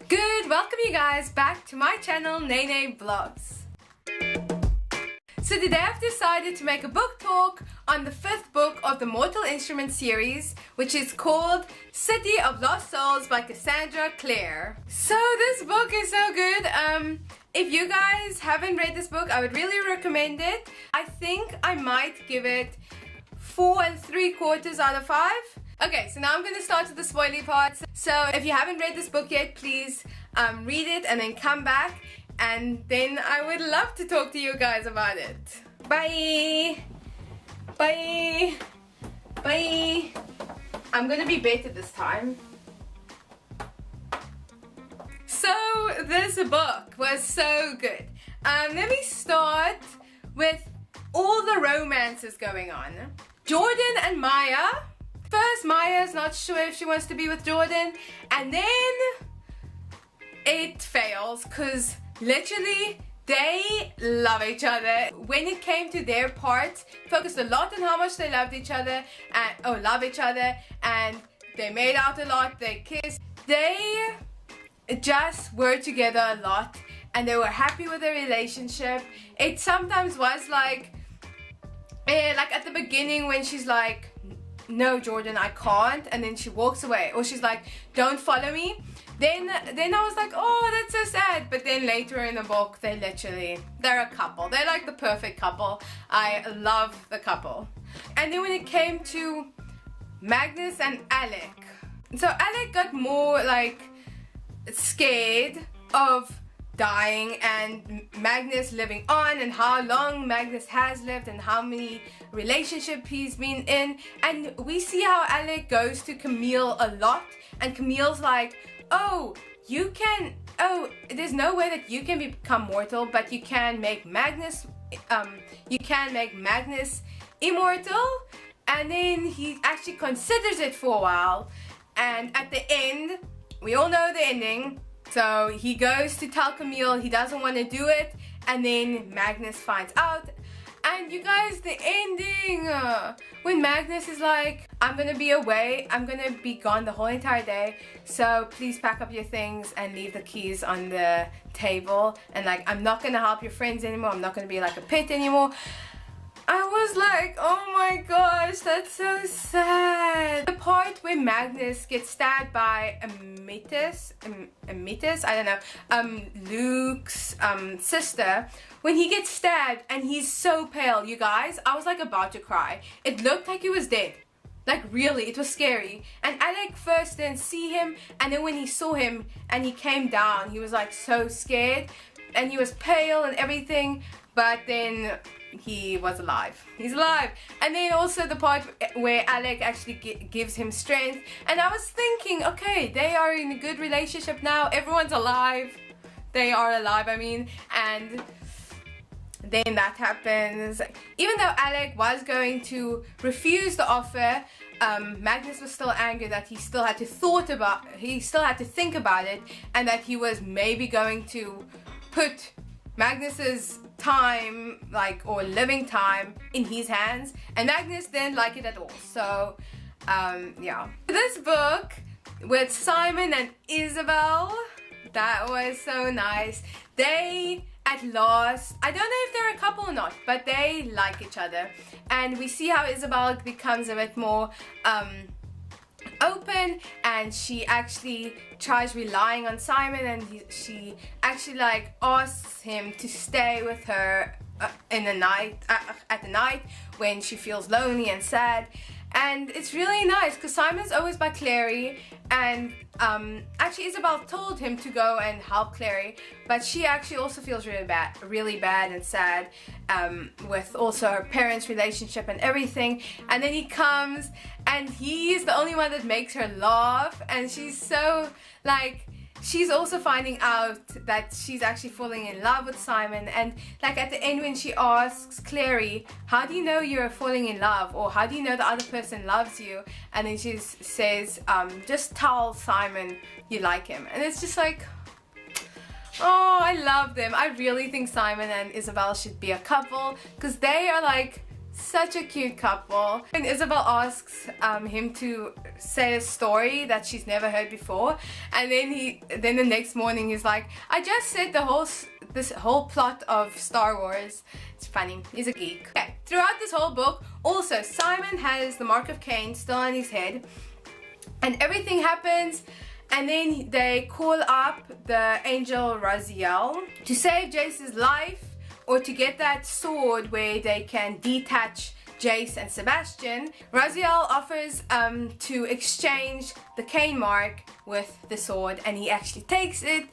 Good, welcome you guys back to my channel, Nene Vlogs. So today I've decided to make a book talk on the 5th book of the Mortal Instruments series, which is called City of Lost Souls by Cassandra Clare. So this book is so good. If you guys haven't read this book, I would really recommend it. I think I might give it 4 3/4 out of 5. Okay, so now I'm going to start with the spoily parts. So if you haven't read this book yet, please read it and then come back, and then I would love to talk to you guys about it. Bye! Bye! Bye! I'm going to be better this time. So this book was so good. Let me start with all the romances going on. Jordan and Maya. First, Maya's not sure if she wants to be with Jordan, and then it fails because literally they love each other. When it came to their part, focused a lot on how much they loved each other and love each other, and they made out a lot, they kissed. They just were together a lot, and they were happy with their relationship. It sometimes was like at the beginning when she's like, no Jordan, I can't, and then she walks away, or she's like, don't follow me, then I was like, oh, that's so sad. But then later in the book, they're a couple. They're like the perfect couple. I love the couple. And then when it came to Magnus and Alec, so Alec got more like scared of dying and Magnus living on, and how long Magnus has lived and how many relationships he's been in. And we see how Alec goes to Camille a lot, and Camille's like, there's no way that you can become mortal, but you can make Magnus immortal. And then he actually considers it for a while, and at the end, we all know the ending. So he goes to tell Camille he doesn't want to do it, and then Magnus finds out. And you guys, the ending, when Magnus is like, I'm gonna be away, I'm gonna be gone the whole entire day, so please pack up your things and leave the keys on the table, and like, I'm not gonna help your friends anymore, I'm not gonna be like a pet anymore. I was like, oh my gosh, that's so sad. The part where Magnus gets stabbed by Ametis, I don't know, Luke's sister, when he gets stabbed and he's so pale, you guys, I was like about to cry. It looked like he was dead. Like really, it was scary. And Alec first didn't see him, and then when he saw him and he came down, he was like so scared, and he was pale and everything, but then he was alive. He's alive. And then also the part where Alec actually gives him strength, and I was thinking, okay, they are in a good relationship now, everyone's alive, they are alive, I mean. And then that happens. Even though Alec was going to refuse the offer, Magnus was still angry that he still had to think about it, and that he was maybe going to put Magnus's time, or living time, in his hands, and Magnus didn't like it at all. So yeah, this book with Simon and Isabel, that was so nice. They at last, I don't know if they're a couple or not, but they like each other, and we see how Isabel becomes a bit more open, and she actually tries relying on Simon, and she actually asks him to stay with her at the night when she feels lonely and sad. And it's really nice because Simon's always by Clary, and actually Isabel told him to go and help Clary, but she actually also feels really bad and sad with also her parents' relationship and everything. And then he comes, and he's the only one that makes her laugh, and she's so she's also finding out that she's actually falling in love with Simon. And at the end when she asks Clary, how do you know you're falling in love, or how do you know the other person loves you? And then she says, just tell Simon you like him. And it's just like, oh, I love them. I really think Simon and Isabel should be a couple, because they are Such a cute couple. And Isabel asks him to say a story that she's never heard before, and then the next morning he's like, I just said this whole plot of Star Wars. It's funny. He's a geek. Okay. Throughout this whole book, also Simon has the mark of Cain still on his head, and everything happens. And then they call up the angel Raziel to save Jace's life, or to get that sword where they can detach Jace and Sebastian. Raziel offers to exchange the Cain mark with the sword, and he actually takes it.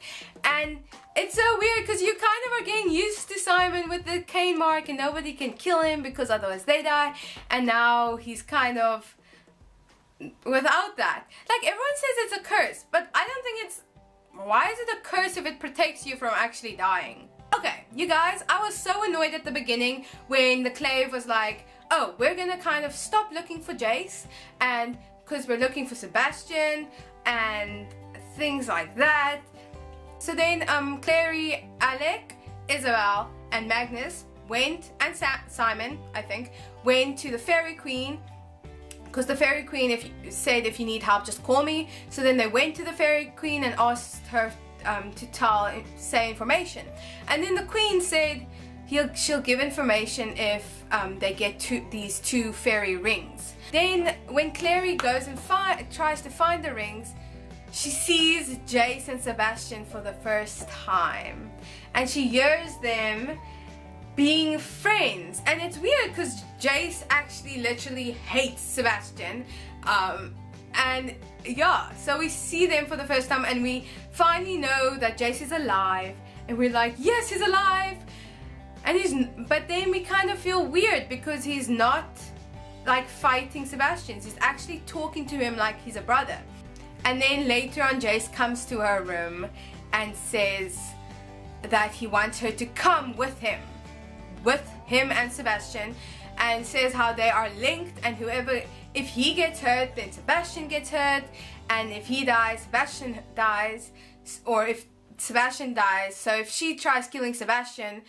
And it's so weird because you kind of are getting used to Simon with the Cain mark, and nobody can kill him because otherwise they die. And now he's kind of without that. Like, everyone says it's a curse, but I don't think it's... Why is it a curse if it protects you from actually dying? Okay, you guys, I was so annoyed at the beginning when the Clave was like, oh, we're gonna kind of stop looking for Jace, and because we're looking for Sebastian and things like that. So then Clary, Alec, Isabel and Magnus went, and Simon, I think, went to the Fairy Queen, because the Fairy Queen said if you need help just call me. So then they went to the Fairy Queen and asked her to say information, and then the Queen said she'll give information if they get these two fairy rings. Then when Clary goes and tries to find the rings, she sees Jace and Sebastian for the first time, and she hears them being friends. And it's weird because Jace actually literally hates Sebastian, and yeah, so we see them for the first time, and we finally know that Jace is alive, and we're like, yes, he's alive. And but then we kind of feel weird because he's not like fighting Sebastian, he's actually talking to him like he's a brother. And then later on, Jace comes to her room and says that he wants her to come with him and Sebastian, and says how they are linked, and if he gets hurt, then Sebastian gets hurt, and if he dies, Sebastian dies, or if Sebastian dies, so if she tries killing Sebastian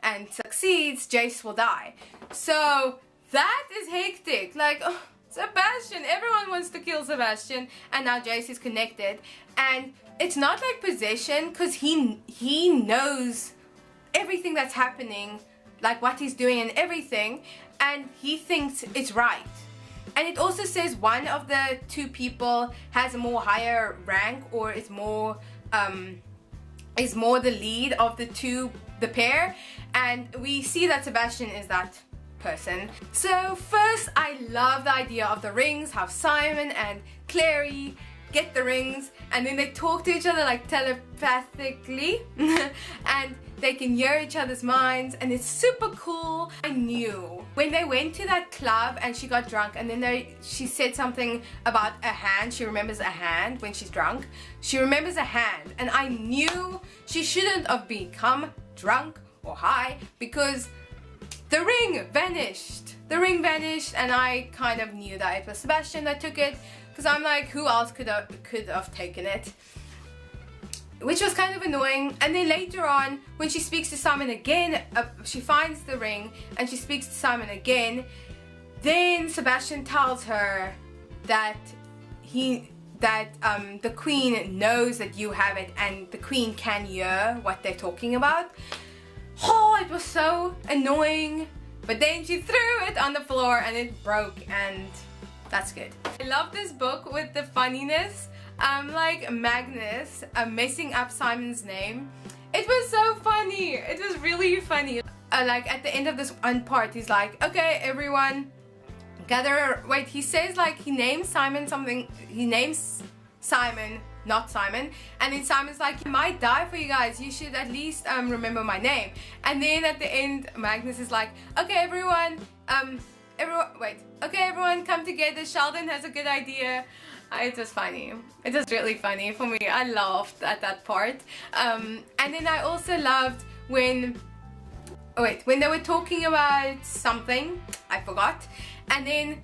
and succeeds, Jace will die. So that is hectic. Like, oh, Sebastian, everyone wants to kill Sebastian, and now Jace is connected, and it's not like possession because he knows everything that's happening, like what he's doing and everything, and he thinks it's right. And it also says one of the two people has a more higher rank, or is more the lead of the pair, and we see that Sebastian is that person. So first, I love the idea of the rings, how Simon and Clary get the rings, and then they talk to each other like telepathically and they can hear each other's minds, and it's super cool. I knew when they went to that club and she got drunk, and then she said something about a hand. She remembers a hand when she's drunk. She remembers a hand, and I knew she shouldn't have become drunk or high because the ring vanished. The ring vanished, and I kind of knew that it was Sebastian that took it, because I'm like, who else could have taken it? Which was kind of annoying. And then later on, when she speaks to Simon again, she finds the ring and she speaks to Simon again. Then Sebastian tells her that the Queen knows that you have it, and the Queen can hear what they're talking about. Oh, it was so annoying. But then she threw it on the floor and it broke, and that's good. I love this book with the funniness. Like Magnus messing up Simon's name. It was so funny. It was really funny. Like at the end of this one part, he's like, okay, everyone gather. Wait, he says like he names Simon something. He names Simon, not Simon. And then Simon's like, I might die for you guys. You should at least remember my name. And then at the end, Magnus is like, okay, everyone, everyone come together. Sheldon has a good idea. It was funny. It was really funny for me. I laughed at that part. And then I also loved when they were talking about something, I forgot. And then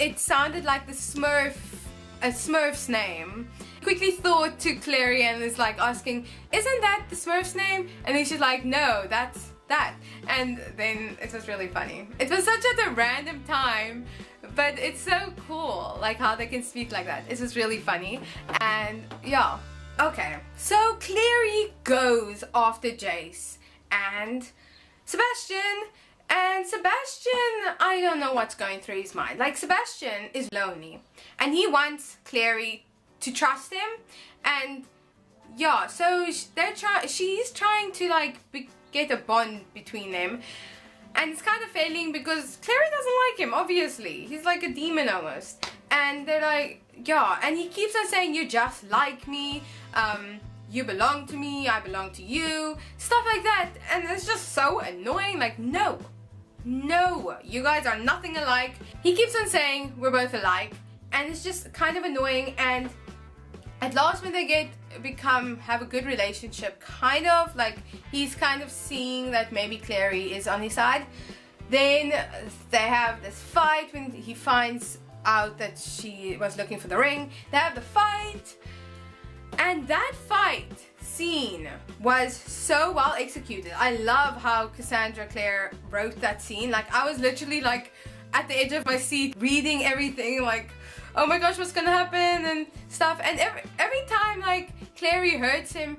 it sounded like a Smurf's name. Quickly thought to Clary and is like asking, isn't that the Smurf's name? And then she's like, no, that's that. And then it was really funny. It was such a random time, but it's so cool, like how they can speak like that. It was really funny. And yeah, okay. So Clary goes after Jace and Sebastian. And Sebastian, I don't know what's going through his mind. Like, Sebastian is lonely and he wants Clary to trust him. And yeah, so she's trying to like get a bond between them. And it's kind of failing because Clary doesn't like him, obviously. He's like a demon almost. And they're like, yeah, and he keeps on saying, you're just like me. You belong to me, I belong to you. Stuff like that. And it's just so annoying. Like, no, you guys are nothing alike. He keeps on saying we're both alike. And it's just kind of annoying. And at last when they have a good relationship, kind of like he's kind of seeing that maybe Clary is on his side. Then they have this fight when he finds out that she was looking for the ring. They have the fight. And that fight scene was so well executed. I love how Cassandra Clare wrote that scene. Like, I was literally like at the edge of my seat reading everything, like, oh my gosh, what's gonna happen and stuff. And every time like Clary hurts him,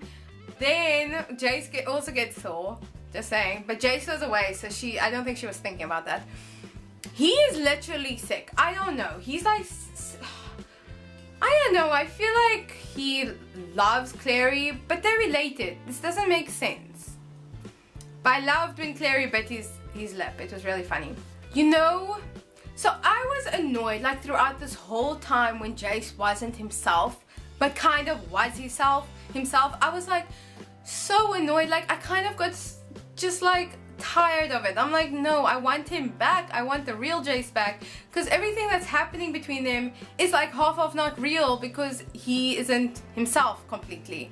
then Jace also gets sore. Just saying. But Jace goes away, so I don't think she was thinking about that. He is literally sick. I don't know. He's like, I don't know, I feel like he loves Clary, but they're related. This doesn't make sense. But I loved when Clary bit his lip. It was really funny. You know, so I was annoyed like throughout this whole time when Jace wasn't himself, but kind of was himself. I was like so annoyed. Like, I kind of got just like tired of it. I'm like, no, I want him back. I want the real Jace back, because everything that's happening between them is like half of not real because he isn't himself completely.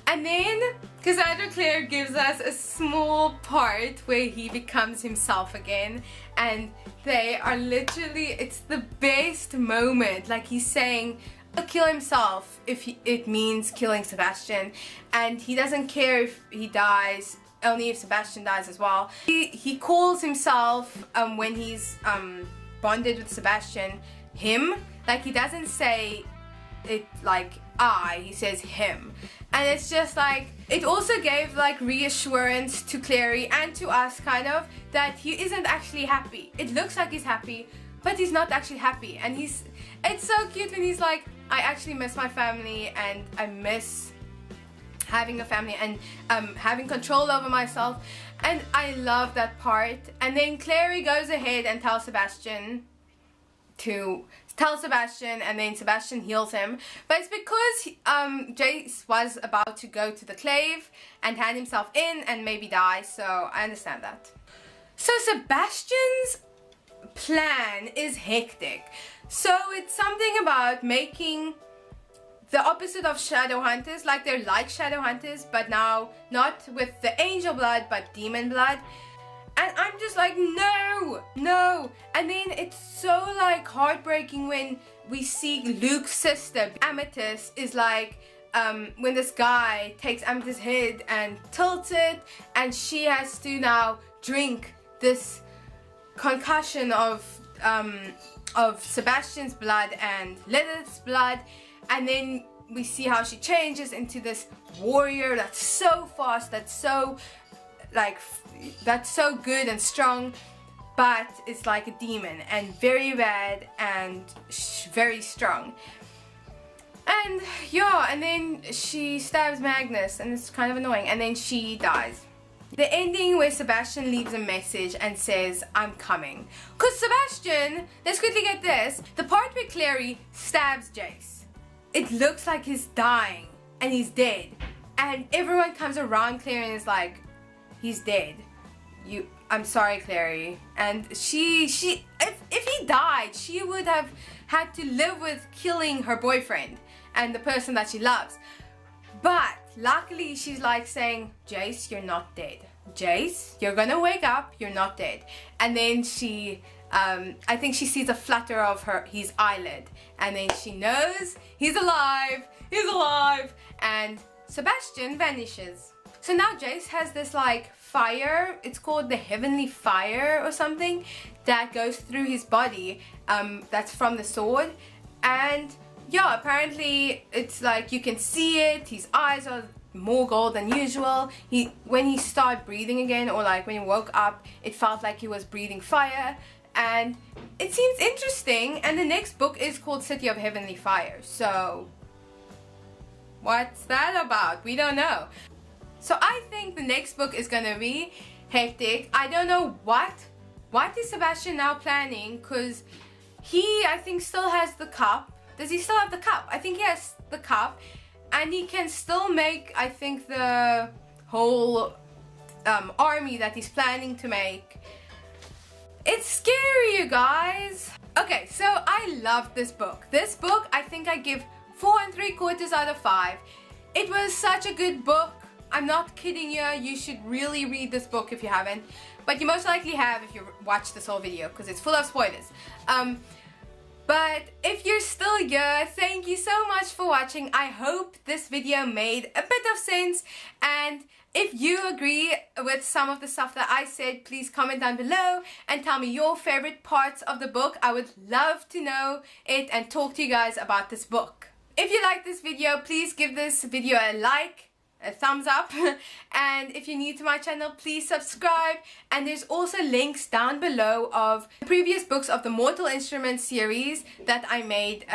And then Cassandra Clare gives us a small part where he becomes himself again, and they are literally, it's the best moment. Like, he's saying kill himself if it means killing Sebastian, and he doesn't care if he dies, only if Sebastian dies as well. He calls himself, when he's bonded with Sebastian, him. Like, he doesn't say it like I, he says him. And it's just like, it also gave like reassurance to Clary and to us kind of, that he isn't actually happy. It looks like he's happy, but he's not actually happy. And it's so cute when he's like, I actually miss my family and I miss having a family and having control over myself. And I love that part. And then Clary goes ahead and tells Sebastian, and then Sebastian heals him. But it's because Jace was about to go to the clave and hand himself in and maybe die, so I understand that. So Sebastian's plan is hectic. So it's something about making the opposite of shadow hunters, like they're like shadow hunters, but now not with the angel blood, but demon blood. And I'm just like, no. And then it's so like heartbreaking when we see Luke's sister, Amethyst, is like, when this guy takes Amethyst's head and tilts it, and she has to now drink this concussion of Sebastian's blood and Lilith's blood. And then we see how she changes into this warrior that's so fast, that's so good and strong, but it's like a demon and very bad and very strong. And yeah, and then she stabs Magnus and it's kind of annoying, and then she dies. The ending where Sebastian leaves a message and says, I'm coming. Because Sebastian, let's quickly get this, the part where Clary stabs Jace, it looks like he's dying and he's dead. And everyone comes around Clary and is like, he's dead. I'm sorry, Clary. And if he died, she would have had to live with killing her boyfriend and the person that she loves. But luckily she's like saying, Jace, you're not dead. Jace, you're gonna wake up, you're not dead. And then she, I think she sees a flutter of his eyelid, and then she knows he's alive, and Sebastian vanishes. So now Jace has this like fire, it's called the heavenly fire or something, that goes through his body, that's from the sword. And yeah, apparently it's like you can see it, his eyes are more gold than usual. When he started breathing again, or like when he woke up, it felt like he was breathing fire, and it seems interesting. And the next book is called City of Heavenly Fire, so what's that about? We don't know. So I think the next book is gonna be hectic. I don't know what is Sebastian now planning, because he, I think, still has the cup. Does he still have the cup? I think he has the cup, and he can still make, I think, the whole army that he's planning to make. It's scary, you guys. Okay, so I loved this book. This book, I think I give 4 3/4 out of 5. It was such a good book. I'm not kidding you. You should really read this book if you haven't. But you most likely have if you watched this whole video, because it's full of spoilers. But if you're still here, thank you so much for watching. I hope this video made a bit of sense. And if you agree with some of the stuff that I said, please comment down below and tell me your favorite parts of the book. I would love to know it and talk to you guys about this book. If you like this video, please give this video a like, a thumbs up, and if you're new to my channel, please subscribe. And there's also links down below of previous books of the Mortal Instruments series that I made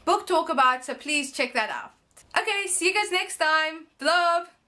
book talk about, so please check that out. Okay, see you guys next time. Love.